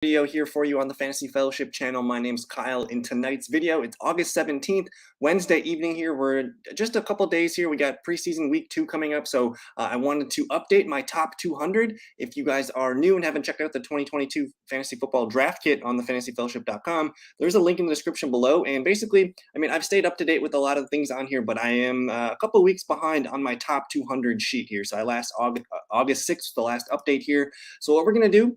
Video here for you on the Fantasy Fellowship channel. My name's Kyle. In tonight's video, it's August 17th, Wednesday evening here. We're just a couple days here. We got preseason week 2 coming up, so I wanted to update my top 200. If you guys are new and haven't checked out the 2022 Fantasy Football Draft Kit on thefantasyfellowship.com, there's a link in the description below. And basically, I've stayed up to date with a lot of things on here, but I am a couple weeks behind on my top 200 sheet here. So I last August 6th, the last update here. So what we're going to do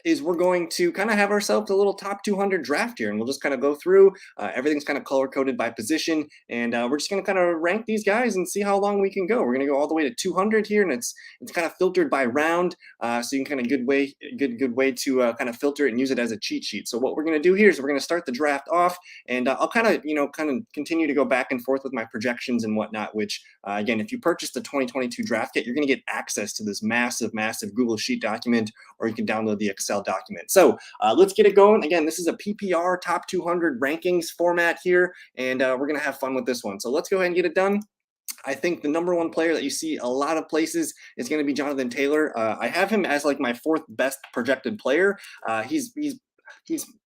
is we're going to kind of have ourselves a little top 200 draft here, and we'll just kind of go through. Everything's kind of color-coded by position, and we're just going to kind of rank these guys and see how long we can go. We're going to go all the way to 200 here, and it's kind of filtered by round, so you can kind of good way to kind of filter it and use it as a cheat sheet. So what we're going to do here is we're going to start the draft off, and I'll kind of continue to go back and forth with my projections and whatnot. Which again, if you purchase the 2022 draft kit, you're going to get access to this massive Google Sheet document, or you can download the Excel document. So let's get it going. Again, this is a PPR top 200 rankings format here, and we're going to have fun with this one. So let's go ahead and get it done. I think the number one player that you see a lot of places is going to be Jonathan Taylor. I have him as like my 4th best projected player. He's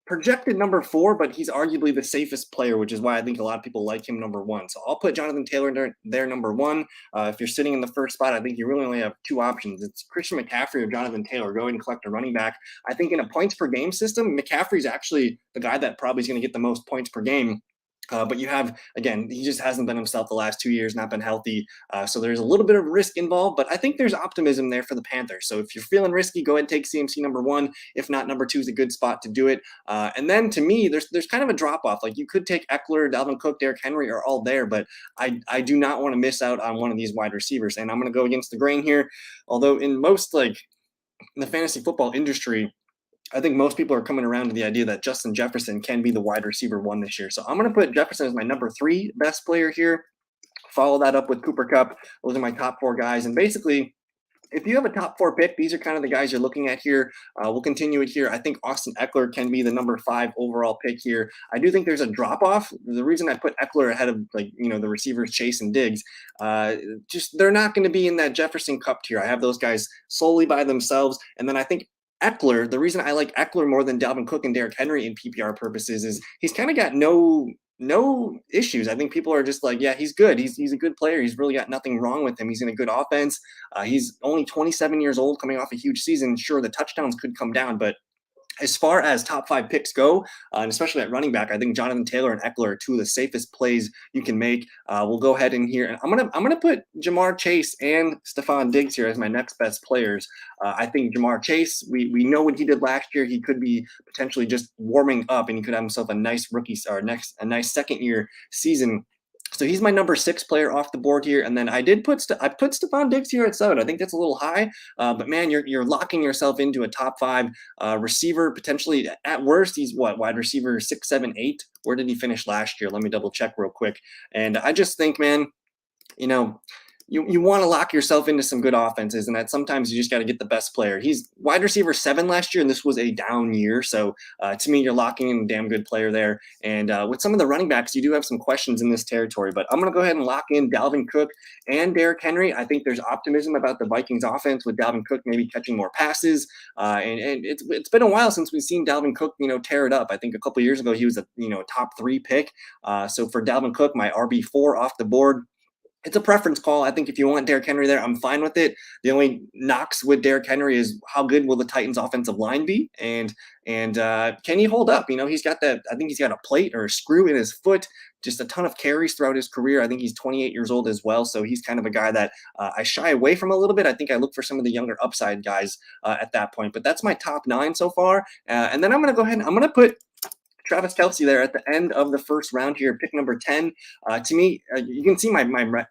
projected number 4, but he's arguably the safest player, which is why I think a lot of people like him number 1. So I'll put Jonathan Taylor there number 1. If you're sitting in the first spot, I think you really only have 2 options. It's Christian McCaffrey or Jonathan Taylor. Go ahead and collect a running back. I think in a points per game system, McCaffrey's actually the guy that probably is going to get the most points per game. But you have, again, he just hasn't been himself the last 2 years, not been healthy. So there's a little bit of risk involved, but I think there's optimism there for the Panthers. So if you're feeling risky, go ahead and take CMC number 1. If not, number 2 is a good spot to do it. And then to me, there's kind of a drop off. Like you could take Eckler, Dalvin Cook, Derrick Henry are all there, but I do not want to miss out on one of these wide receivers. And I'm going to go against the grain here. Although in most in the fantasy football industry, I think most people are coming around to the idea that Justin Jefferson can be the wide receiver 1 this year. So I'm going to put Jefferson as my number 3 best player here. Follow that up with Cooper Kupp. Those are my top 4 guys. And basically, if you have a top 4 pick, these are kind of the guys you're looking at here. We'll continue it here. I think Austin Eckler can be the number 5 overall pick here. I do think there's a drop-off. The reason I put Eckler ahead of the receivers Chase and Diggs, just they're not going to be in that Jefferson Kupp tier. I have those guys solely by themselves. And then I think Eckler, the reason I like Eckler more than Dalvin Cook and Derrick Henry in PPR purposes is he's kind of got no issues. I think people are just like, yeah, he's good. He's a good player. He's really got nothing wrong with him. He's in a good offense. He's only 27 years old, coming off a huge season. Sure, the touchdowns could come down, but as far as top 5 picks go, and especially at running back, I think Jonathan Taylor and Eckler are 2 of the safest plays you can make. We'll go ahead in here, and I'm gonna put Jamar Chase and Stefan Diggs here as my next best players. I think Jamar Chase, we know what he did last year. He could be potentially just warming up, and he could have himself a nice rookie or a nice second year season. So he's my number 6 player off the board here, and then I put Stefan Diggs here at 7. I think that's a little high, but man, you're locking yourself into a top 5 receiver potentially. At worst, he's wide receiver 6, 7, 8. Where did he finish last year? Let me double check real quick. And I just think, man, you want to lock yourself into some good offenses, and that sometimes you just got to get the best player. He's wide receiver 7 last year, and this was a down year. So to me, you're locking in a damn good player there. And with some of the running backs, you do have some questions in this territory, but I'm going to go ahead and lock in Dalvin Cook and Derrick Henry. I think there's optimism about the Vikings offense with Dalvin Cook maybe catching more passes. And it's been a while since we've seen Dalvin Cook, tear it up. I think a couple years ago, he was a, top 3 pick. So for Dalvin Cook, my RB4 off the board. It's a preference call. I think if you want Derrick Henry there, I'm fine with it. The only knocks with Derrick Henry is how good will the Titans' offensive line be, and can he hold up? He's got that. I think he's got a plate or a screw in his foot. Just a ton of carries throughout his career. I think he's 28 years old as well, so he's kind of a guy that I shy away from a little bit. I think I look for some of the younger upside guys at that point. But that's my top 9 so far, and then I'm going to go ahead and I'm going to put Travis Kelsey there at the end of the first round here, pick number 10. To me, you can see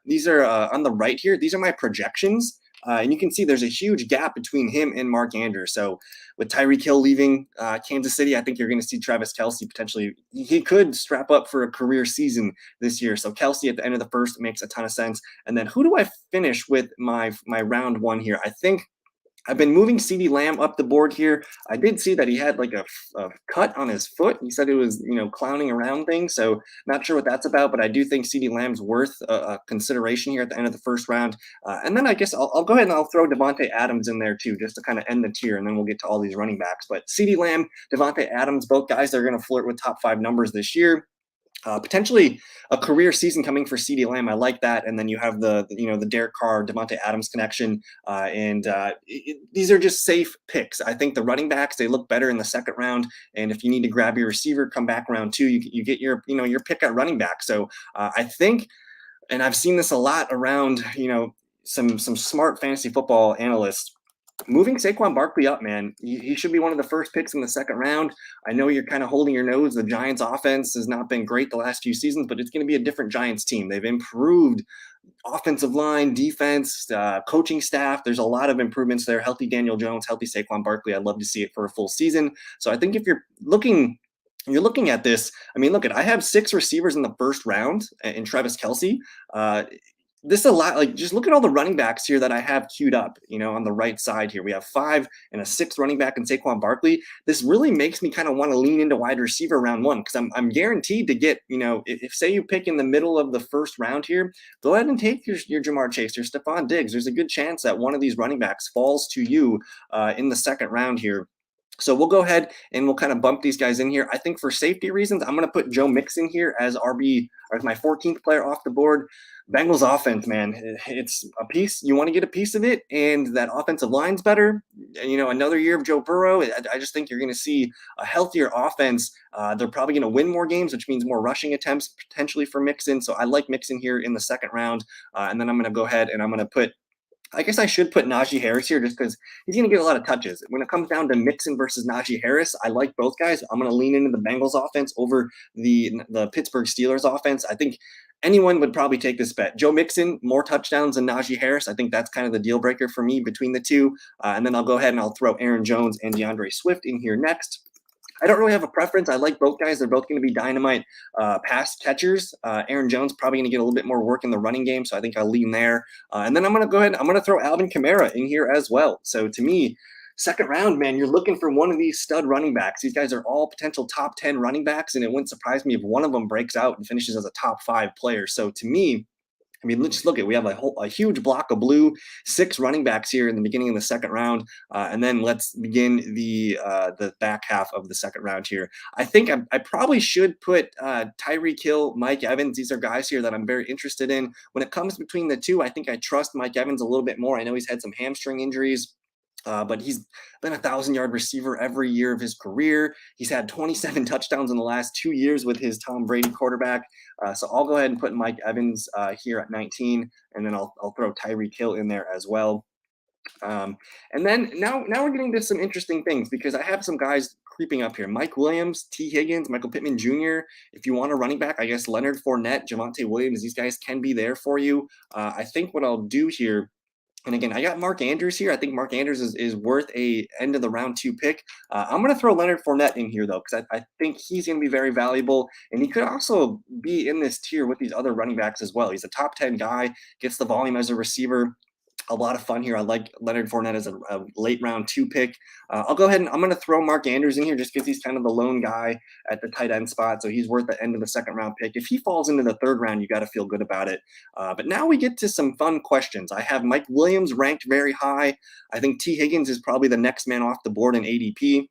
these are on the right here. These are my projections. And you can see there's a huge gap between him and Mark Andrews. So with Tyreek Hill leaving Kansas City, I think you're going to see Travis Kelsey potentially. He could strap up for a career season this year. So Kelsey at the end of the first makes a ton of sense. And then who do I finish with my round 1 here? I think I've been moving CeeDee Lamb up the board here. I did see that he had like a cut on his foot. He said it was, clowning around things. So not sure what that's about, but I do think CeeDee Lamb's worth a consideration here at the end of the first round. And then I guess I'll go ahead and I'll throw Devonte Adams in there too, just to kind of end the tier, and then we'll get to all these running backs. But CeeDee Lamb, Devonte Adams, both guys that are going to flirt with top 5 numbers this year. Potentially a career season coming for CeeDee Lamb. I like that. And then you have the Derek Carr, Devonte Adams connection. These are just safe picks. I think the running backs, they look better in the second round. And if you need to grab your receiver, come back round 2, you get your pick at running back. So I think, and I've seen this a lot around, some smart fantasy football analysts, moving Saquon Barkley up, man. He should be one of the first picks in the second round. I know you're kind of holding your nose. The Giants offense has not been great the last few seasons, but it's going to be a different Giants team. They've improved offensive line, defense, coaching staff. There's a lot of improvements there. Healthy Daniel Jones, healthy Saquon Barkley. I'd love to see it for a full season. So I think if you're looking at this, I mean, I have 6 receivers in the first round in Travis Kelsey. This is a lot. Like, just look at all the running backs here that I have queued up, on the right side here. We have 5 and a 6th running back in Saquon Barkley. This really makes me kind of want to lean into wide receiver round 1, because I'm guaranteed to get, if say you pick in the middle of the first round here, go ahead and take your Jamar Chase, your Stefan Diggs. There's a good chance that one of these running backs falls to you in the second round here. So we'll go ahead and we'll kind of bump these guys in here. I think for safety reasons, I'm going to put Joe Mixon here as RB, or as my 14th player off the board. Bengals offense, man, it's a piece. You want to get a piece of it, and that offensive line's better. Another year of Joe Burrow, I just think you're going to see a healthier offense. They're probably going to win more games, which means more rushing attempts potentially for Mixon. So I like Mixon here in the second round. And then I'm going to go ahead and I'm going to put, I guess I should put Najee Harris here just because he's going to get a lot of touches. When it comes down to Mixon versus Najee Harris, I like both guys. I'm going to lean into the Bengals offense over the Pittsburgh Steelers offense. I think anyone would probably take this bet. Joe Mixon, more touchdowns than Najee Harris. I think that's kind of the deal breaker for me between the two. And then I'll go ahead and I'll throw Aaron Jones and DeAndre Swift in here next. I don't really have a preference. I like both guys. They're both going to be dynamite pass catchers. Aaron Jones probably going to get a little bit more work in the running game, so I think I'll lean there. And then I'm going to go ahead. I'm going to throw Alvin Kamara in here as well. So to me, second round, man, you're looking for one of these stud running backs. These guys are all potential top 10 running backs, and it wouldn't surprise me if one of them breaks out and finishes as a top 5 player. So to me, I mean, let's just look at, we have a huge block of blue, 6 running backs here in the beginning of the second round. And then let's begin the back half of the second round here. I think I probably should put Tyree Kill, Mike Evans. These are guys here that I'm very interested in. When it comes between the two, I think I trust Mike Evans a little bit more. I know he's had some hamstring injuries. But he's been a 1,000-yard receiver every year of his career. He's had 27 touchdowns in the last 2 years with his Tom Brady quarterback. So I'll go ahead and put Mike Evans here at 19, and then I'll throw Tyreek Hill in there as well. And then now we're getting to some interesting things, because I have some guys creeping up here. Mike Williams, T. Higgins, Michael Pittman Jr. If you want a running back, I guess Leonard Fournette, Javonte Williams, these guys can be there for you. I think what I'll do here, and again, I got Mark Andrews here. I think Mark Andrews is worth a end of the round 2 pick. I'm going to throw Leonard Fournette in here, though, because I think he's going to be very valuable. And he could also be in this tier with these other running backs as well. He's a top 10 guy, gets the volume as a receiver. A lot of fun here. I like Leonard Fournette as a late round 2 pick. I'll go ahead and I'm going to throw Mark Andrews in here just because he's kind of the lone guy at the tight end spot. So he's worth the end of the second round pick. If he falls into the third round, you got to feel good about it. But now we get to some fun questions. I have Mike Williams ranked very high. I think T. Higgins is probably the next man off the board in ADP.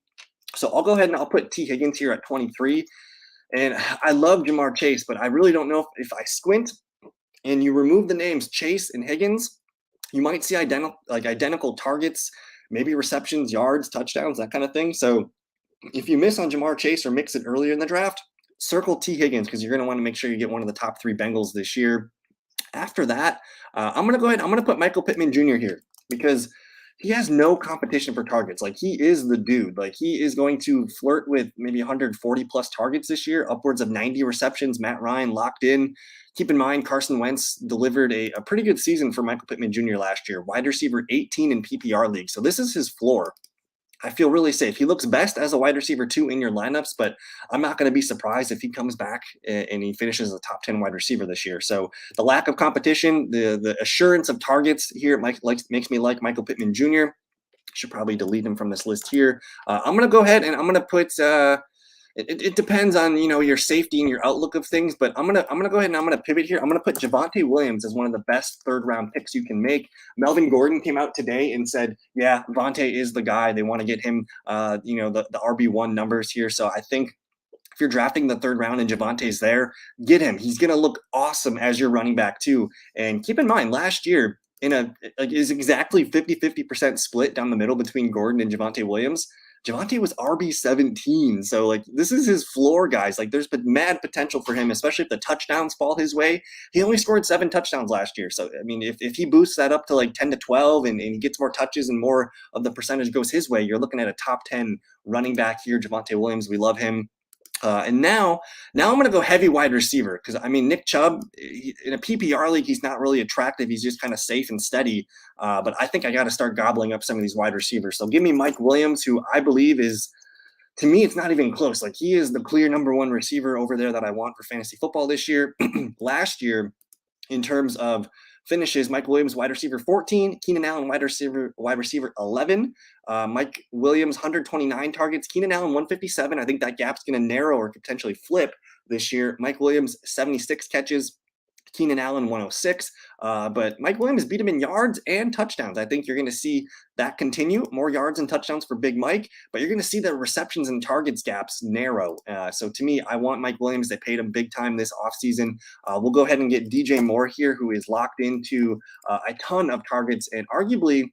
So I'll go ahead and I'll put T. Higgins here at 23. And I love Jamar Chase, but I really don't know if I squint and you remove the names Chase and Higgins, you might see identical targets, maybe receptions, yards, touchdowns, that kind of thing. So if you miss on Jamar Chase or mix it earlier in the draft, circle T. Higgins, because you're going to want to make sure you get one of the top 3 Bengals this year. After that, I'm going to go ahead. I'm going to put Michael Pittman Jr. here, because he has no competition for targets. Like, he is the dude. Like, he is going to flirt with maybe 140 plus targets this year, upwards of 90 receptions. Matt Ryan locked in. Keep in mind, Carson Wentz delivered a pretty good season for Michael Pittman Jr. last year. Wide receiver 18 in PPR league. So this is his floor. I feel really safe. He looks best as a wide receiver 2 in your lineups, but I'm not going to be surprised if he comes back and he finishes as a top 10 wide receiver this year. So the lack of competition, the assurance of targets here makes me like Michael Pittman Jr. Should probably delete him from this list here. I'm going to go ahead and I'm going to put it depends on, your safety and your outlook of things, but I'm gonna go ahead and I'm gonna pivot here. I'm gonna put Javonte Williams as one of the best third round picks you can make. Melvin Gordon came out today and said, yeah, Javonte is the guy. They want to get him the RB1 numbers here. So I think if you're drafting the third round and Javonte's there, get him. He's gonna look awesome as your running back too. And keep in mind, last year is exactly 50% split down the middle between Gordon and Javonte Williams. Javonte was RB17. So, this is his floor, guys. There's been mad potential for him, especially if the touchdowns fall his way. He only scored 7 touchdowns last year. So, I mean, if he boosts that up to 10 to 12 and he gets more touches and more of the percentage goes his way, you're looking at a top 10 running back here, Javonte Williams. We love him. And now I'm going to go heavy wide receiver because, I mean, Nick Chubb, in a PPR league, he's not really attractive. He's just kind of safe and steady. But I think I got to start gobbling up some of these wide receivers. So give me Mike Williams, who I believe is, to me, it's not even close. He is the clear number one receiver over there that I want for fantasy football this year. Last year, in terms of finishes, Mike Williams, wide receiver 14, Keenan Allen, wide receiver 11, Mike Williams, 129 targets, Keenan Allen, 157. I think that gap's going to narrow or potentially flip this year. Mike Williams, 76 catches, Keenan Allen, 106. But Mike Williams beat him in yards and touchdowns. I think you're going to see that continue. More yards and touchdowns for Big Mike, but you're going to see the receptions and targets gaps narrow. So to me, I want Mike Williams. They paid him big time this offseason. We'll go ahead and get DJ Moore here, who is locked into a ton of targets and arguably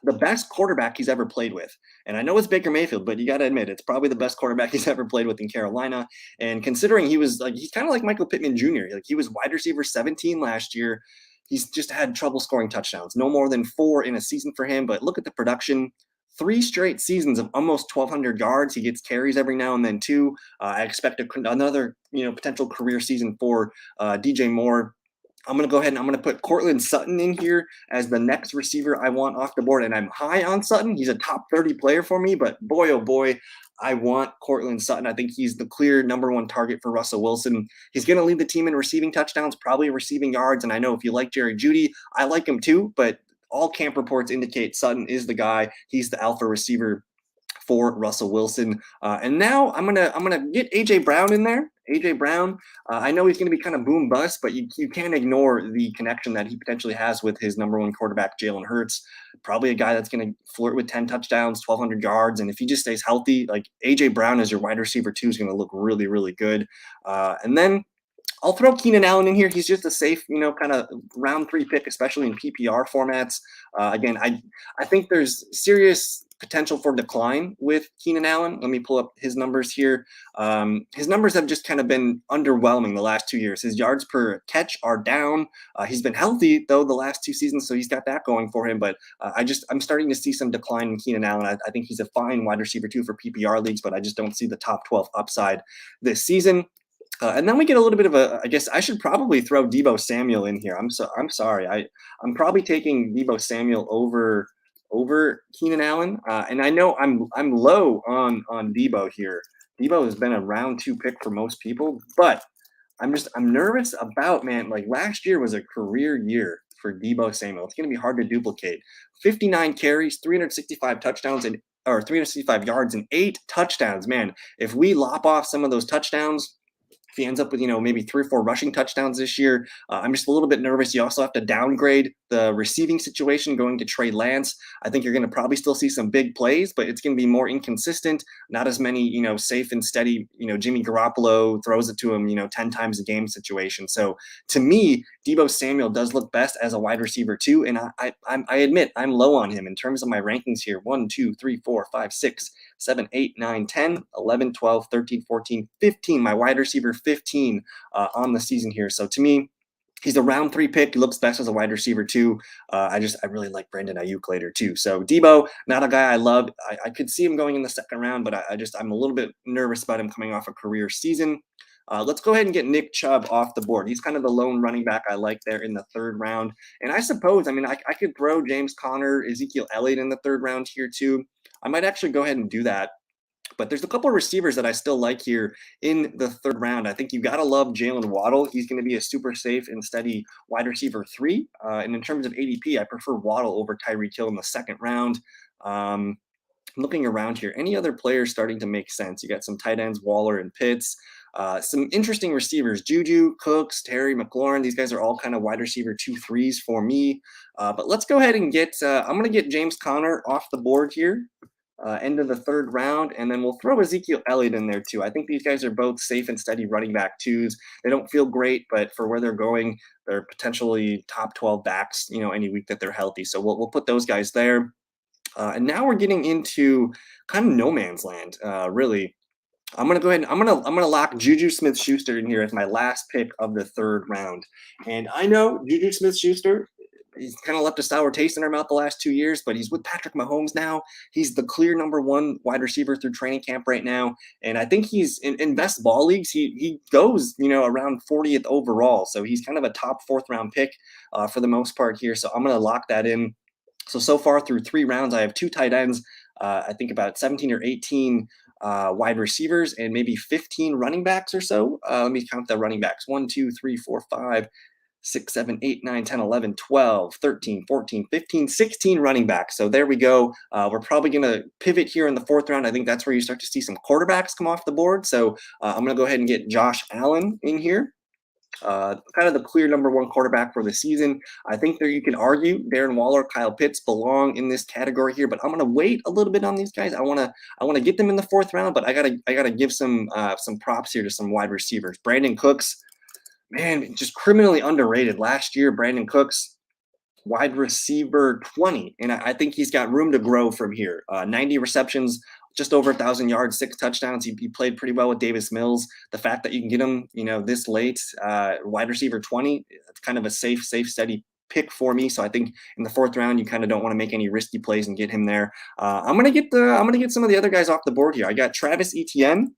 the best quarterback he's ever played with. And I know it's Baker Mayfield, but you got to admit, it's probably the best quarterback he's ever played with in Carolina. And considering he's kind of like Michael Pitman Jr. He was wide receiver 17 last year. He's just had trouble scoring touchdowns, no more than 4 in a season for him. But look at the production. 3 straight seasons of almost 1,200 yards. He gets carries every now and then too. I expect another, potential career season for DJ Moore. I'm going to go ahead and I'm going to put Cortland Sutton in here as the next receiver I want off the board. And I'm high on Sutton. He's a top 30 player for me, but boy, oh boy, I want Cortland Sutton. I think he's the clear number one target for Russell Wilson. He's going to lead the team in receiving touchdowns, probably receiving yards. And I know if you like Jerry Jeudy, I like him too, but all camp reports indicate Sutton is the guy. He's the alpha receiver for Russell Wilson. And now I'm gonna get AJ Brown in there. AJ Brown, I know he's going to be kind of boom bust, but you can't ignore the connection that he potentially has with his number one quarterback, Jalen Hurts. Probably a guy that's going to flirt with 10 touchdowns, 1,200 yards. And if he just stays healthy, AJ Brown as your wide receiver too is going to look really, really good. And then I'll throw Keenan Allen in here. He's just a safe, kind of round 3 pick, especially in PPR formats. Again, I think there's serious potential for decline with Keenan Allen. Let me pull up his numbers here. His numbers have just kind of been underwhelming the last 2 years. His yards per catch are down. He's been healthy though the last 2 seasons, so he's got that going for him. But I'm starting to see some decline in Keenan Allen. I think he's a fine wide receiver too for PPR leagues, but I just don't see the top 12 upside this season. And then we get a little bit of I guess I should probably throw Debo Samuel in here. I'm sorry. I'm probably taking Debo Samuel over Keenan Allen. And I know I'm low on Debo here. Debo has been a round 2 pick for most people, but I'm nervous about, last year was a career year for Debo Samuel. It's going to be hard to duplicate. 59 carries, 365 touchdowns or 365 yards and 8 touchdowns. Man, if we lop off some of those touchdowns, if he ends up with, maybe 3 or 4 rushing touchdowns this year, I'm just a little bit nervous. You also have to downgrade the receiving situation going to Trey Lance. I think you're going to probably still see some big plays, but it's going to be more inconsistent. Not as many, safe and steady, Jimmy Garoppolo throws it to him, 10 times a game situation. So to me, Debo Samuel does look best as a wide receiver too. And I admit I'm low on him in terms of my rankings here. 1, 2, 3, 4, 5, 6, 7, 8, 9, 10, 11, 12, 13, 14, 15. My wide receiver 15 on the season here. So to me, he's a round 3 pick. He looks best as a wide receiver too. I really like Brandon Ayuk later too. So Debo, not a guy I love. I could see him going in the second round, but I'm a little bit nervous about him coming off a career season. Let's go ahead and get Nick Chubb off the board. He's kind of the lone running back I like there in the 3rd round. And I suppose, I could throw James Conner, Ezekiel Elliott in the 3rd round here too. I might actually go ahead and do that. But there's a couple of receivers that I still like here in the 3rd round. I think you got to love Jalen Waddle. He's going to be a super safe and steady wide receiver 3. And in terms of ADP, I prefer Waddle over Tyree Hill in the 2nd round. Looking around here, any other players starting to make sense? You got some tight ends, Waller and Pitts. Some interesting receivers, Juju, Cooks, Terry, McLaurin. These guys are all kind of wide receiver 2-3s for me. But let's go ahead and get, I'm going to get James Conner off the board here. End of the third round, and then we'll throw Ezekiel Elliott in there too. I think these guys are both safe and steady running back twos. They don't feel great, but for where they're going, they're potentially top 12 backs, any week that they're healthy. So we'll put those guys there. And now we're getting into kind of no man's land, really. I'm gonna go ahead and I'm gonna lock Juju Smith-Schuster in here as my last pick of the third round. And I know Juju Smith-Schuster, he's kind of left a sour taste in our mouth the last 2 years, but he's with Patrick Mahomes now. He's the clear number one wide receiver through training camp right now. And I think he's in best ball leagues. He goes, around 40th overall. So he's kind of a top fourth round pick for the most part here. So I'm going to lock that in. So far through 3 rounds, I have 2 tight ends. I think about 17 or 18 wide receivers and maybe 15 running backs or so. Let me count the running backs. 1, 2, 3, 4, 5, 6, 7, 8, 9, 10, 11, 12, 13, 14, 15, 16 running backs. So there we go. We're probably going to pivot here in the fourth round. I think that's where you start to see some quarterbacks come off the board. So I'm going to go ahead and get Josh Allen in here. Kind of the clear number one quarterback for the season. I think there you can argue Darren Waller, Kyle Pitts belong in this category here, but I'm going to wait a little bit on these guys. I want to get them in the fourth round, but I gotta give some props here to some wide receivers. Brandon Cooks, man, just criminally underrated last year. Brandon Cooks, wide receiver 20, and I think he's got room to grow from here. 90 receptions, just over 1,000 yards, 6 touchdowns. He played pretty well with Davis Mills. The fact that you can get him, this late, wide receiver 20, it's kind of a safe, steady pick for me. So I think in the fourth round, you kind of don't want to make any risky plays and get him there. I'm gonna get some of the other guys off the board here. I got Travis Etienne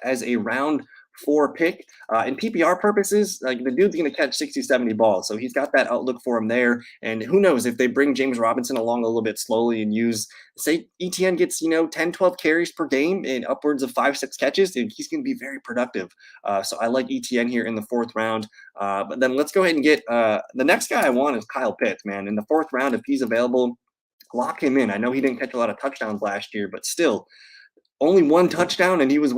as a round 4 pick. In PPR purposes, like the dude's going to catch 60, 70 balls. So he's got that outlook for him there. And who knows if they bring James Robinson along a little bit slowly and say Etienne gets, 10, 12 carries per game and upwards of 5, 6 catches, and he's going to be very productive. So I like Etienne here in the fourth round. But then let's go ahead and get the next guy I want is Kyle Pitts, man. In the fourth round, if he's available, lock him in. I know he didn't catch a lot of touchdowns last year, but still, only 1 touchdown, and he was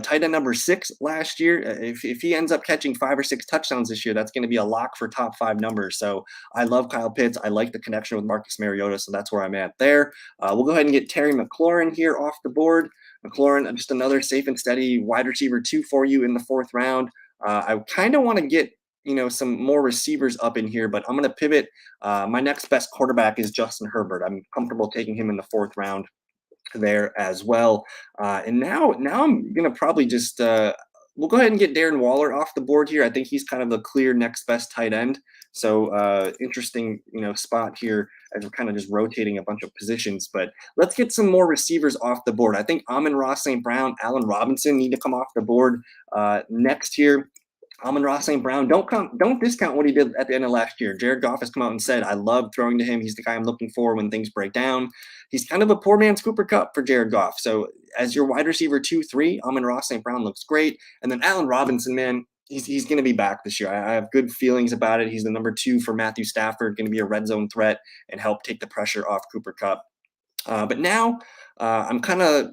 tight end number 6 last year. If he ends up catching 5 or 6 touchdowns this year, that's going to be a lock for top 5 numbers. So I love Kyle Pitts. I like the connection with Marcus Mariota, so that's where I'm at there. We'll go ahead and get Terry McLaurin here off the board. McLaurin, just another safe and steady wide receiver 2 for you in the fourth round. I kind of want to get some more receivers up in here, but I'm going to pivot. My next best quarterback is Justin Herbert. I'm comfortable taking him in the fourth round there as well. And now I'm gonna probably just we'll go ahead and get Darren Waller off the board here. I think he's kind of the clear next best tight end. So interesting, spot here as we're kind of just rotating a bunch of positions. But let's get some more receivers off the board. I think Amon-Ra St. Brown, Allen Robinson need to come off the board next here. Amon-Ra St. Brown, don't discount what he did at the end of last year. Jared Goff has come out and said, I love throwing to him. He's the guy I'm looking for when things break down. He's kind of a poor man's Cooper Kupp for Jared Goff. So as your wide receiver 2-3, Amon-Ra St. Brown looks great. And then Allen Robinson, man, he's going to be back this year. I have good feelings about it. He's the number 2 for Matthew Stafford, going to be a red zone threat and help take the pressure off Cooper Kupp. But now I'm kind of,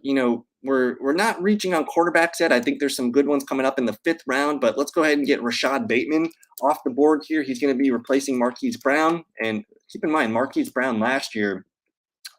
we're not reaching on quarterbacks yet. I think there's some good ones coming up in the 5th round, but let's go ahead and get Rashad Bateman off the board here. He's going to be replacing Marquis Brown. And keep in mind, Marquis Brown last year,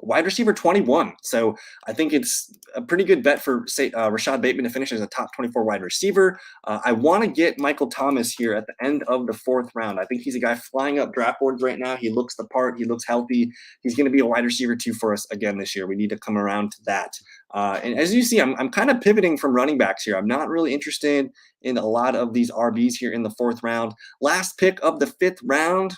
wide receiver 21. So I think it's a pretty good bet for Rashad Bateman to finish as a top 24 wide receiver. I want to get Michael Thomas here at the end of the 4th round. I think he's a guy flying up draft boards right now. He looks the part. He looks healthy. He's going to be a wide receiver 2 for us again this year. We need to come around to that. And as you see, I'm kind of pivoting from running backs here. I'm not really interested in a lot of these RBs here in the 4th round. Last pick of the 5th round,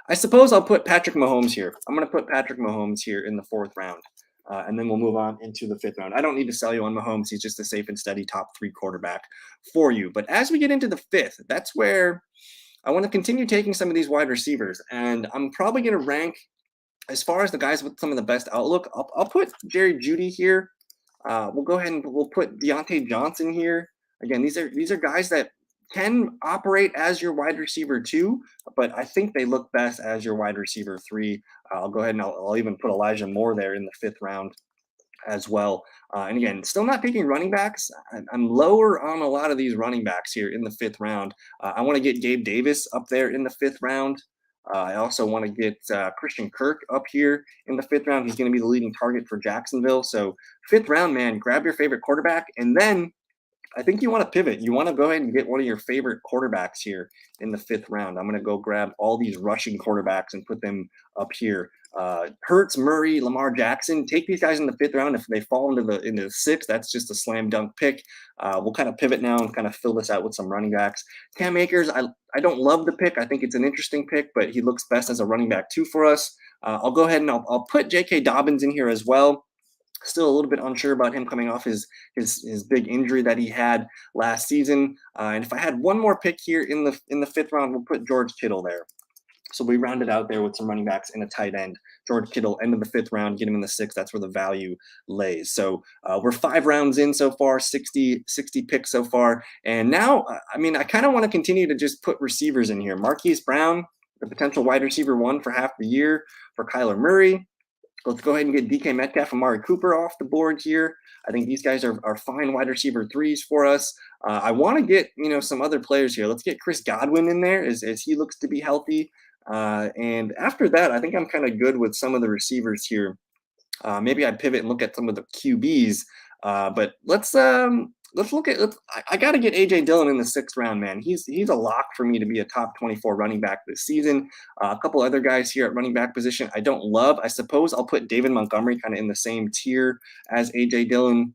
I suppose I'll put Patrick Mahomes here. I'm going to put Patrick Mahomes here in the 4th round, and then we'll move on into the 5th round. I don't need to sell you on Mahomes. He's just a safe and steady top 3 quarterback for you. But as we get into the 5th, that's where I want to continue taking some of these wide receivers, and I'm probably going to rank as far as the guys with some of the best outlook. I'll put Jerry Jeudy here. We'll go ahead and we'll put Deontay Johnson here. Again, these are guys that can operate as your wide receiver 2, but I think they look best as your wide receiver 3. I'll go ahead and I'll even put Elijah Moore there in the 5th round as well. And again, still not picking running backs. I'm lower on a lot of these running backs here in the 5th round. I want to get Gabe Davis up there in the 5th round. I also want to get Christian Kirk up here in the 5th round. He's going to be the leading target for Jacksonville. So 5th round, man, grab your favorite quarterback. And then I think you want to pivot. You want to go ahead and get one of your favorite quarterbacks here in the 5th round. I'm going to go grab all these rushing quarterbacks and put them up here. Hurts, Murray, Lamar Jackson. Take these guys in the 5th round. If they fall into the 6th, that's just a slam dunk pick. We'll kind of pivot now and kind of fill this out with some running backs. Cam Akers, I don't love the pick. I think it's an interesting pick, but he looks best as a running back 2 for us. I'll go ahead and I'll put J.K. Dobbins in here as well. Still a little bit unsure about him coming off his big injury that he had last season. And if I had one more pick here in the 5th round, we'll put George Kittle there. So we rounded out there with some running backs and a tight end. George Kittle, end of the 5th round, get him in the 6th. That's where the value lays. So we're 5 rounds in so far, 60 picks so far. And now, I kind of want to continue to just put receivers in here. Marquis Brown, the potential wide receiver 1 for half the year for Kyler Murray. Let's go ahead and get DK Metcalf and Amari Cooper off the board here. I think these guys are fine wide receiver 3s for us. I want to get, some other players here. Let's get Chris Godwin in there as he looks to be healthy. And after that, I think I'm kind of good with some of the receivers here. Maybe I'd pivot and look at some of the QBs. But let's look at. I got to get AJ Dillon in the 6th round, man. He's a lock for me to be a top 24 running back this season. A couple other guys here at running back position I don't love. I suppose I'll put David Montgomery kind of in the same tier as AJ Dillon.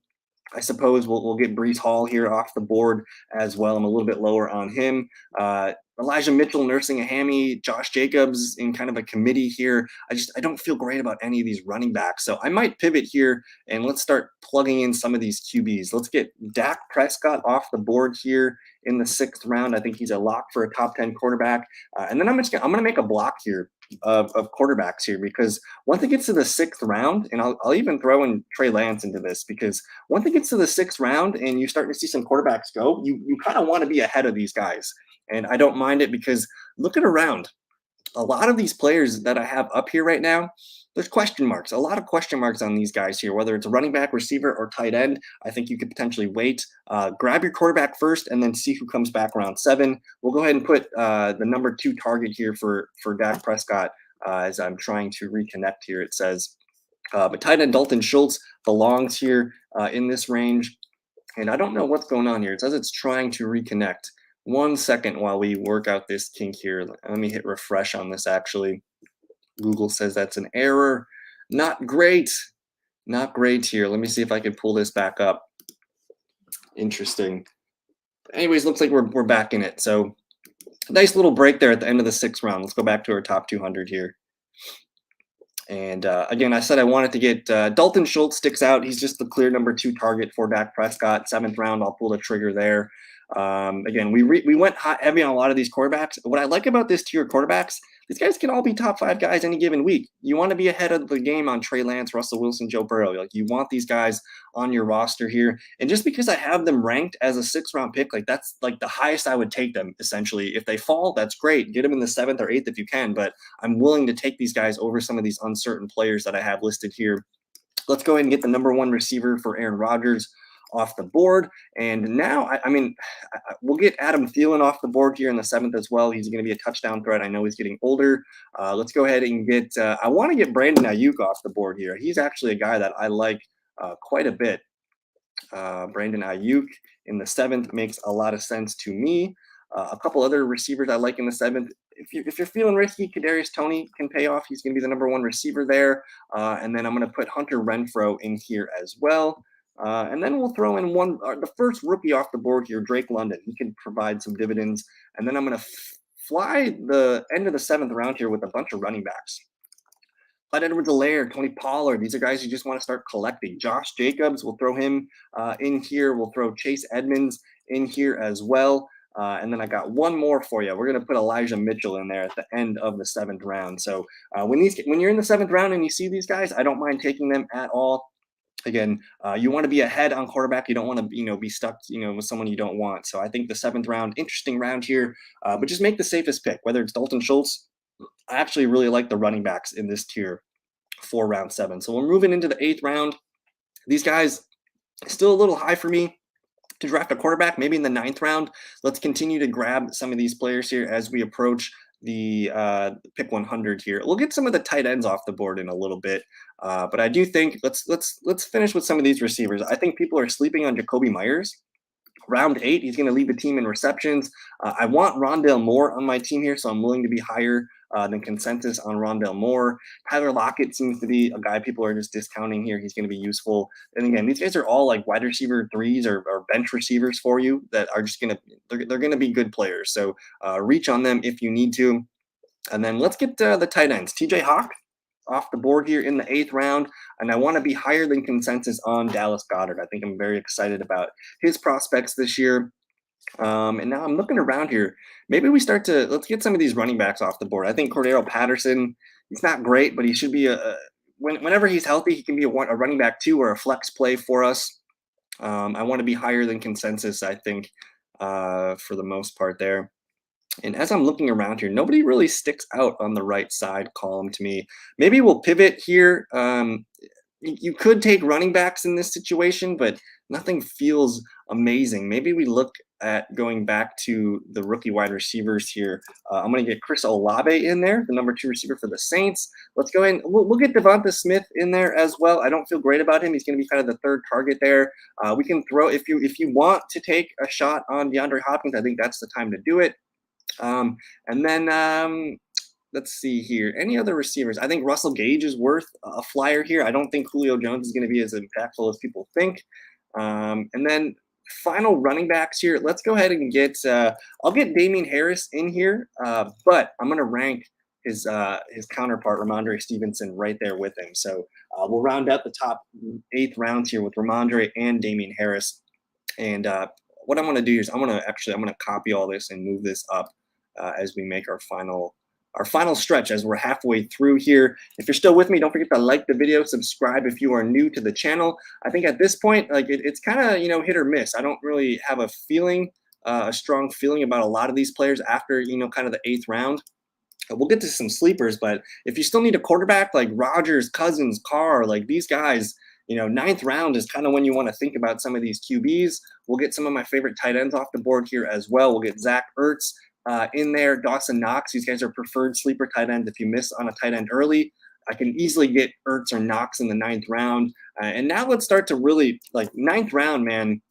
I suppose we'll get Breece Hall here off the board as well. I'm a little bit lower on him. Elijah Mitchell nursing a hammy, Josh Jacobs in kind of a committee here. I don't feel great about any of these running backs. So I might pivot here and let's start plugging in some of these QBs. Let's get Dak Prescott off the board here in the 6th round. I think he's a lock for a top 10 quarterback. And then I'm going to make a block here of quarterbacks here, because once it gets to the 6th round, and I'll even throw in Trey Lance into this, because once it gets to the 6th round and you start to see some quarterbacks go, you kind of want to be ahead of these guys. And I don't mind it, because looking around, a lot of these players that I have up here right now, there's question marks, a lot of question marks on these guys here, whether it's a running back, receiver, or tight end. I think you could potentially wait, grab your quarterback first, and then see who comes back around 7. We'll go ahead and put the number 2 target here for Dak Prescott as I'm trying to reconnect here. It says, but tight end Dalton Schultz belongs here in this range. And I don't know what's going on here. It says it's trying to reconnect. 1 second while we work out this kink here. Let me hit refresh on this actually. Google says that's an error. Not great. Not great here. Let me see if I can pull this back up. Interesting. Anyways, looks like we're back in it. So nice little break there at the end of the 6th round. Let's go back to our top 200 here. And again, I said I wanted to get Dalton Schultz sticks out. He's just the clear number 2 target for Dak Prescott. 7th round, I'll pull the trigger there. Again, we went heavy on a lot of these quarterbacks. What I like about this tier of quarterbacks, these guys can all be top 5 guys any given week. You want to be ahead of the game on Trey Lance, Russell Wilson, Joe Burrow. Like, you want these guys on your roster here. And just because I have them ranked as a 6th round pick, like that's like the highest I would take them essentially. If they fall, that's great. Get them in the 7th or 8th if you can. But I'm willing to take these guys over some of these uncertain players that I have listed here. Let's go ahead and get the number 1 receiver for Aaron Rodgers off the board. And now, we'll get Adam Thielen off the board here in the 7th as well. He's going to be a touchdown threat. I know he's getting older. Let's go ahead and get, I want to get Brandon Ayuk off the board here. He's actually a guy that I like quite a bit. Brandon Ayuk in the 7th makes a lot of sense to me. A couple other receivers I like in the 7th. If you're feeling risky, Kadarius Toney can pay off. He's going to be the number 1 receiver there. And then I'm going to put Hunter Renfrow in here as well. And then we'll throw in the first rookie off the board here, Drake London. He can provide some dividends. And then I'm going to fly the end of the 7th round here with a bunch of running backs. Clyde Edwards-Helaire, Tony Pollard. These are guys you just want to start collecting. Josh Jacobs, we'll throw him in here. We'll throw Chase Edmonds in here as well. And then I got one more for you. We're going to put Elijah Mitchell in there at the end of the 7th round. So when you're in the 7th round and you see these guys, I don't mind taking them at all. Again, you want to be ahead on quarterback. You don't want to, be stuck, with someone you don't want. So I think the 7th round, interesting round here, but just make the safest pick, whether it's Dalton Schultz. I actually really like the running backs in this tier for round 7. So we're moving into the 8th round. These guys still a little high for me to draft a quarterback, maybe in the 9th round. Let's continue to grab some of these players here as we approach the pick 100 here. We'll get some of the tight ends off the board in a little bit, but I do think let's finish with some of these receivers. I think people are sleeping on Jacoby Myers. Round 8, he's going to lead the team in receptions. I want Rondale Moore on my team here, so I'm willing to be higher than consensus on Rondale Moore. Tyler Lockett seems to be a guy people are just discounting here. He's going to be useful. And again, these guys are all like wide receiver 3s or bench receivers for you that are just going to they're going to be good players. So reach on them if you need to. And then let's get the tight ends. TJ Hawk off the board here in the 8th round, and I want to be higher than consensus on Dallas Goedert. I think I'm very excited about his prospects this year. And now I'm looking around here. Maybe let's get some of these running backs off the board. I think Cordero Patterson, he's not great, but he should be whenever he's healthy, he can be a running back 2 or a flex play for us. I want to be higher than consensus, I think, for the most part there. And as I'm looking around here, nobody really sticks out on the right side column to me. Maybe we'll pivot here. You could take running backs in this situation, but nothing feels amazing. Maybe we look at going back to the rookie wide receivers here. I'm going to get Chris Olave in there, the number 2 receiver for the Saints. Let's go ahead and we'll get Devonta Smith in there as well. I don't feel great about him. He's going to be kind of the 3rd target there. We can throw, if you want to take a shot on DeAndre Hopkins, I think that's the time to do it. And then let's see here. Any other receivers? I think Russell Gage is worth a flyer here. I don't think Julio Jones is going to be as impactful as people think. And then final running backs here. Let's go ahead and get I'll get Damian Harris in here, but I'm going to rank his counterpart, Ramondre Stevenson, right there with him. So we'll round out the top 8th rounds here with Ramondre and Damian Harris. And what I'm going to do is I'm going to copy all this and move this up as we make our final stretch, as we're halfway through here. If you're still with me, don't forget to like the video, subscribe if you are new to the channel. I think at this point, like it's kind of, hit or miss. I don't really have a strong feeling about a lot of these players after, kind of the 8th round. We'll get to some sleepers, but if you still need a quarterback like Rodgers, Cousins, Carr, like these guys, 9th round is kind of when you want to think about some of these QBs. We'll get some of my favorite tight ends off the board here as well. We'll get Zach Ertz in there, Dawson Knox. These guys are preferred sleeper tight ends. If you miss on a tight end early, I can easily get Ertz or Knox in the 9th round. And now let's start to really, 9th round, man,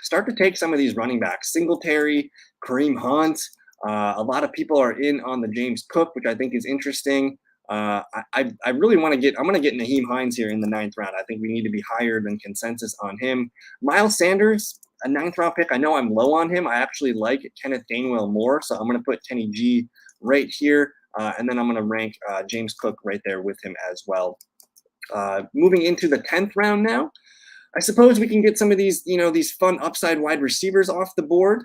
start to take some of these running backs. Singletary, Kareem Hunt. A lot of people are in on the James Cook, which I think is interesting. I really want to I'm going to get Nyheim Hines here in the 9th round. I think we need to be higher than consensus on him. Miles Sanders, a 9th round pick. I know I'm low on him. I actually like Kenneth Gainwell more, so I'm going to put Kenny G right here, and then I'm going to rank James Cook right there with him as well. Moving into the 10th round now, I suppose we can get some of these, these fun upside wide receivers off the board.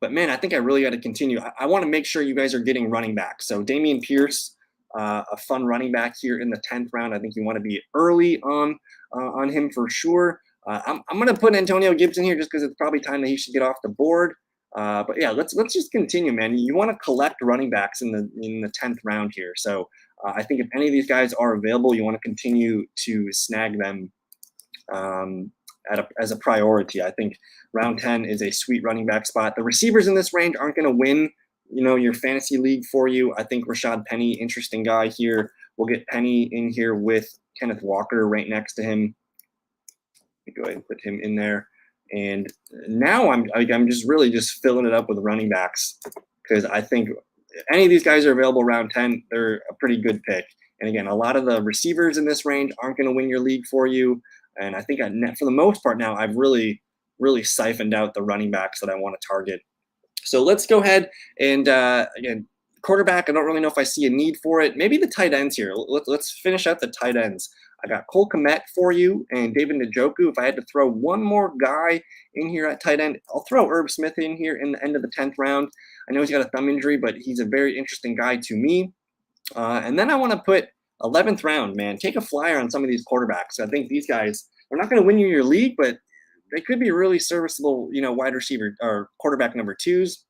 But man, I think I really got to continue. I want to make sure you guys are getting running back. So Damian Pierce, a fun running back here in the 10th round. I think you want to be early on him for sure. I'm going to put Antonio Gibson here just because it's probably time that he should get off the board. But yeah, let's just continue, man. You want to collect running backs in the 10th round here. So I think if any of these guys are available, you want to continue to snag them as a priority. I think round 10 is a sweet running back spot. The receivers in this range aren't going to win, your fantasy league for you. I think Rashad Penny, interesting guy here. We'll get Penny in here with Kenneth Walker right next to him. Go ahead and put him in there. And now I'm just really just filling it up with running backs because I think if any of these guys are available round 10, they're a pretty good pick. And again, a lot of the receivers in this range aren't going to win your league for you. And I think for the most part now, I've really siphoned out the running backs that I want to target. So let's go ahead and again, quarterback, I don't really know if I see a need for it. Maybe the tight ends here. Let's finish out the tight ends. I got Cole Kmet for you and David Njoku. If I had to throw one more guy in here at tight end, I'll throw Herb Smith in here in the end of the 10th round. I know he's got a thumb injury, but he's a very interesting guy to me. And then I want to put 11th round, man. Take a flyer on some of these quarterbacks. I think these guys, they're not going to win you your league, but they could be really serviceable, wide receiver or quarterback number twos.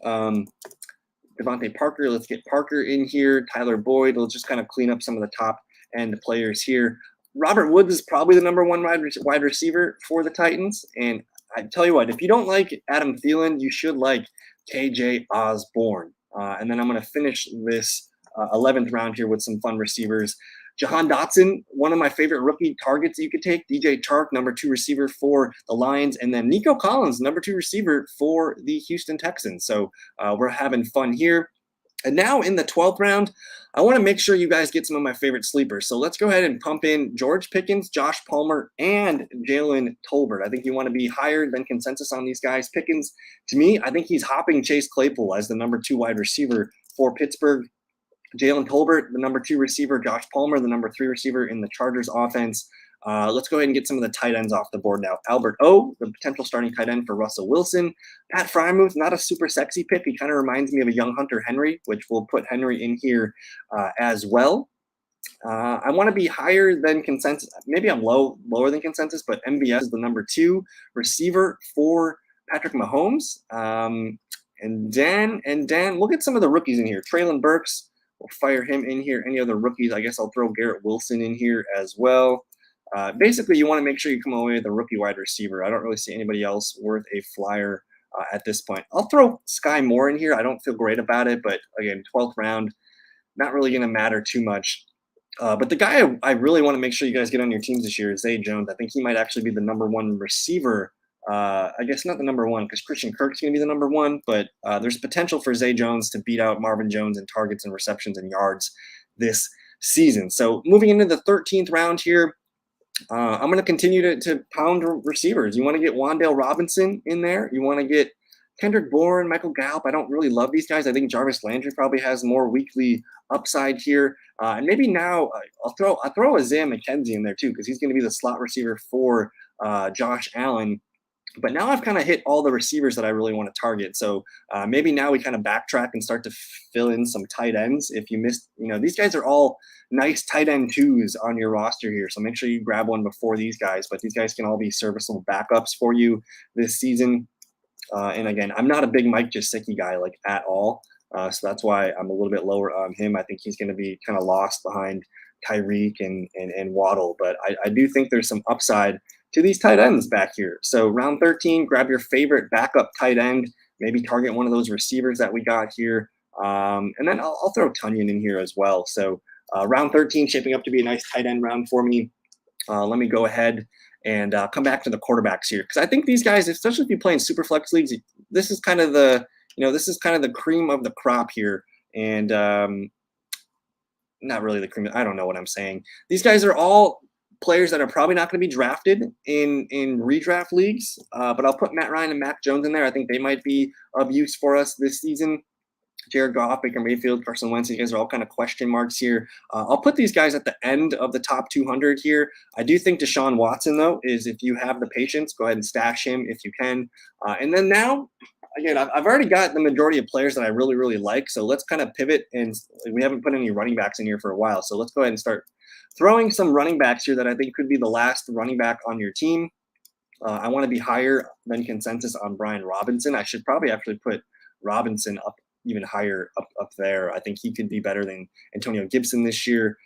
Devante Parker, let's get Parker in here. Tyler Boyd, we'll just kind of clean up some of the top end players here. Robert Woods is probably the number one wide receiver for the Titans. And I tell you what, if you don't like Adam Thielen, you should like KJ Osborne. And then I'm going to finish this 11th round here with some fun receivers. Jahan Dotson, one of my favorite rookie targets you could take. DJ Chark, number 2 receiver for the Lions. And then Nico Collins, number 2 receiver for the Houston Texans. So we're having fun here. And now in the 12th round, I want to make sure you guys get some of my favorite sleepers. So let's go ahead and pump in George Pickens, Josh Palmer, and Jalen Tolbert. I think you want to be higher than consensus on these guys. Pickens, to me, I think he's hopping Chase Claypool as the number 2 wide receiver for Pittsburgh. Jalen Tolbert, the number 2 receiver. Josh Palmer, the number 3 receiver in the Chargers offense. Let's go ahead and get some of the tight ends off the board now. Albert O, the potential starting tight end for Russell Wilson. Pat Freiermuth, not a super sexy pick. He kind of reminds me of a young Hunter Henry, which we'll put Henry in here as well. I want to be higher than consensus. Maybe I'm lower than consensus, but MVS is the number 2 receiver for Patrick Mahomes. And Dan, we'll get some of the rookies in here. Traylon Burks, we'll fire him in here. Any other rookies? I guess I'll throw Garrett Wilson in here as well. Basically, you want to make sure you come away with a rookie wide receiver. I don't really see anybody else worth a flyer at this point. I'll throw Sky Moore in here. I don't feel great about it, but again, 12th round, not really going to matter too much. But the guy I really want to make sure you guys get on your teams this year is Zay Jones. I think he might actually be the number 1 receiver. I guess not the number 1 because Christian Kirk's going to be the number 1, but there's potential for Zay Jones to beat out Marvin Jones in targets and receptions and yards this season. So moving into the 13th round here, I'm going to continue to pound receivers. You want to get Wan'Dale Robinson in there. You want to get Kendrick Bourne, Michael Gallup. I don't really love these guys. I think Jarvis Landry probably has more weekly upside here. And maybe now I'll throw Isaiah McKenzie in there too because he's going to be the slot receiver for Josh Allen. But now I've kind of hit all the receivers that I really want to target. So maybe now we kind of backtrack and start to fill in some tight ends. If you missed, these guys are all nice tight end 2s on your roster here. So make sure you grab one before these guys. But these guys can all be serviceable backups for you this season. And again, I'm not a big Mike Gesicki guy at all. So that's why I'm a little bit lower on him. I think he's going to be kind of lost behind Tyreek and Waddle. But I do think there's some upside to these tight ends back here. So round 13, grab your favorite backup tight end, maybe target one of those receivers that we got here. And then I'll throw Etienne in here as well. So round 13 shaping up to be a nice tight end round for me. Let me go ahead and come back to the quarterbacks here. Because I think these guys, especially if you play in super flex leagues, this is kind of the, this is kind of the cream of the crop here. And not really the cream. I don't know what I'm saying. These guys are all players that are probably not going to be drafted in redraft leagues, but I'll put Matt Ryan and Mac Jones in there. I think they might be of use for us this season. Jared Goff, Baker Mayfield, Carson Wentz, you guys are all kind of question marks here. I'll put these guys at the end of the top 200 here. I do think Deshaun Watson, though, is if you have the patience, go ahead and stash him if you can. And then now, again, I've already got the majority of players that I really, really like, so let's kind of pivot, and we haven't put any running backs in here for a while, so let's go ahead and start throwing some running backs here that I think could be the last running back on your team. I want to be higher than consensus on Brian Robinson. I should probably actually put Robinson up even higher up there. I think he could be better than Antonio Gibson this year.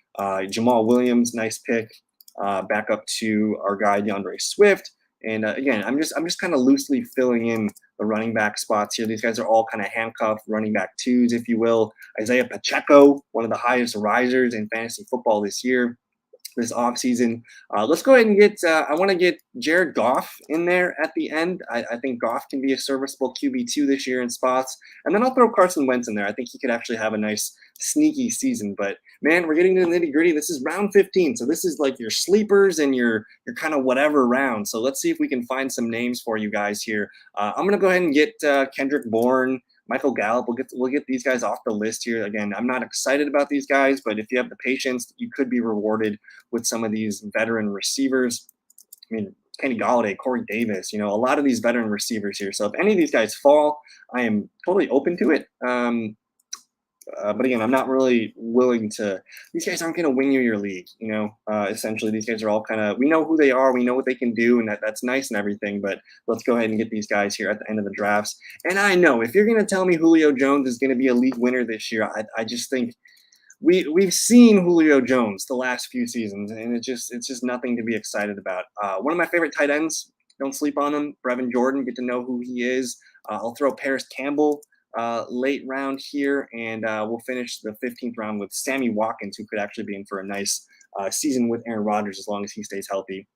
Jamal Williams, nice pick. Back up to our guy DeAndre Swift. And again, I'm just kind of loosely filling in the running back spots here. These guys are all kind of handcuffed running back 2s, if you will. Isaiah Pacheco, one of the highest risers in fantasy football this year, this offseason. Let's go ahead and get I want to get Jared Goff in there at the end. I think Goff can be a serviceable QB2 this year in spots. And then I'll throw Carson Wentz in there. I think he could actually have a nice sneaky season. But man, we're getting to the nitty-gritty. This is round 15. So this is like your sleepers and your kind of whatever round. So let's see if we can find some names for you guys here. I'm going to go ahead and get Kendrick Bourne, Michael Gallup. We'll get these guys off the list here. Again, I'm not excited about these guys, but if you have the patience, you could be rewarded with some of these veteran receivers. I mean, Kenny Golladay, Corey Davis, a lot of these veteran receivers here. So if any of these guys fall, I am totally open to it. But again, I'm not really willing to. These guys aren't going to win you your league. Essentially, these guys are all kind of. We know who they are. We know what they can do, and that's nice and everything. But let's go ahead and get these guys here at the end of the drafts. And I know if you're going to tell me Julio Jones is going to be a league winner this year, I just think we've seen Julio Jones the last few seasons, and it's just nothing to be excited about. One of my favorite tight ends. Don't sleep on him. Brevin Jordan. Get to know who he is. I'll throw Paris Campbell late round here, and we'll finish the 15th round with Sammy Watkins, who could actually be in for a nice season with Aaron Rodgers as long as he stays healthy.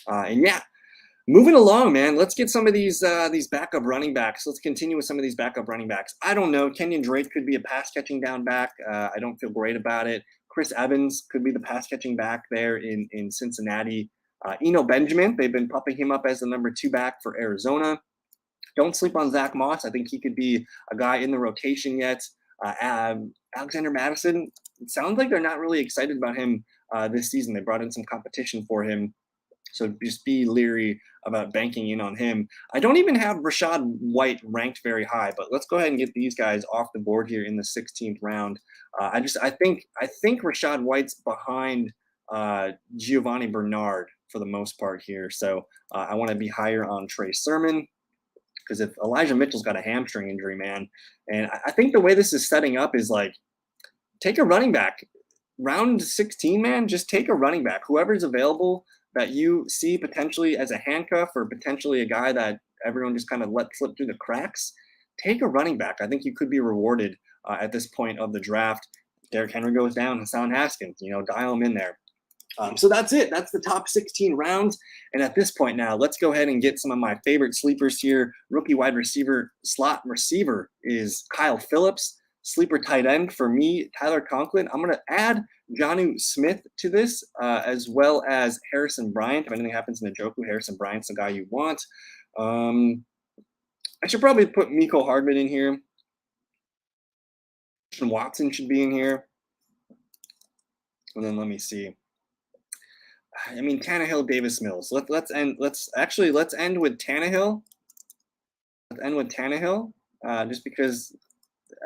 And yeah, moving along, man. Let's get some of these backup running backs. Let's continue with some of these backup running backs. I don't know. Kenyan Drake could be a pass catching down back. I don't feel great about it. Chris Evans could be the pass catching back there in Cincinnati. Eno Benjamin, they've been popping him up as the number 2 back for Arizona. Don't sleep on Zach Moss. I think he could be a guy in the rotation yet. Alexander Mattison, it sounds like they're not really excited about him this season. They brought in some competition for him. So just be leery about banking in on him. I don't even have Rachaad White ranked very high, but let's go ahead and get these guys off the board here in the 16th round. I think Rachaad White's behind Giovanni Bernard for the most part here. So I want to be higher on Trey Sermon, because if Elijah Mitchell's got a hamstring injury, man, and I think the way this is setting up is like, take a running back. Round 16, man, just take a running back. Whoever's available that you see potentially as a handcuff or potentially a guy that everyone just kind of let slip through the cracks, take a running back. I think you could be rewarded at this point of the draft. Derrick Henry goes down, Hassan Haskins, dial him in there. So that's it. That's the top 16 rounds. And at this point now, let's go ahead and get some of my favorite sleepers here. Rookie wide receiver, slot receiver is Kyle Phillips. Sleeper tight end for me, Tyler Conklin. I'm going to add Jonnu Smith to this, as well as Harrison Bryant. If anything happens in Njoku, Harrison Bryant's the guy you want. I should probably put Mecole Hardman in here. Watson should be in here. And then let me see. I mean, Tannehill, Davis Mills. Let's end with Tannehill. Let's end with Tannehill, just because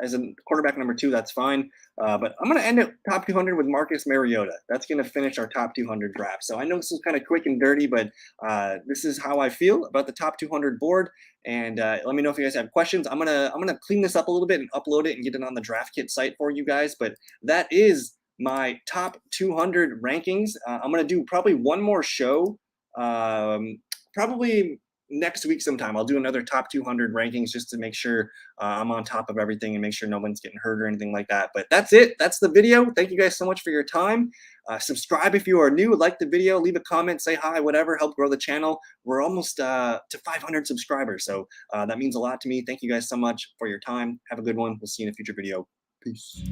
as a quarterback number 2, that's fine. But I'm going to end at top 200 with Marcus Mariota. That's going to finish our top 200 draft. So I know this is kind of quick and dirty, but this is how I feel about the top 200 board. And let me know if you guys have questions. I'm gonna clean this up a little bit and upload it and get it on the Draft Kit site for you guys. But that is my top 200 rankings. I'm going to do probably one more show, probably next week sometime. I'll do another top 200 rankings just to make sure I'm on top of everything and make sure no one's getting hurt or anything like that. But that's it. That's the video. Thank you guys so much for your time. Subscribe if you are new. Like the video. Leave a comment. Say hi. Whatever. Help grow the channel. We're almost to 500 subscribers. So that means a lot to me. Thank you guys so much for your time. Have a good one. We'll see you in a future video. Peace.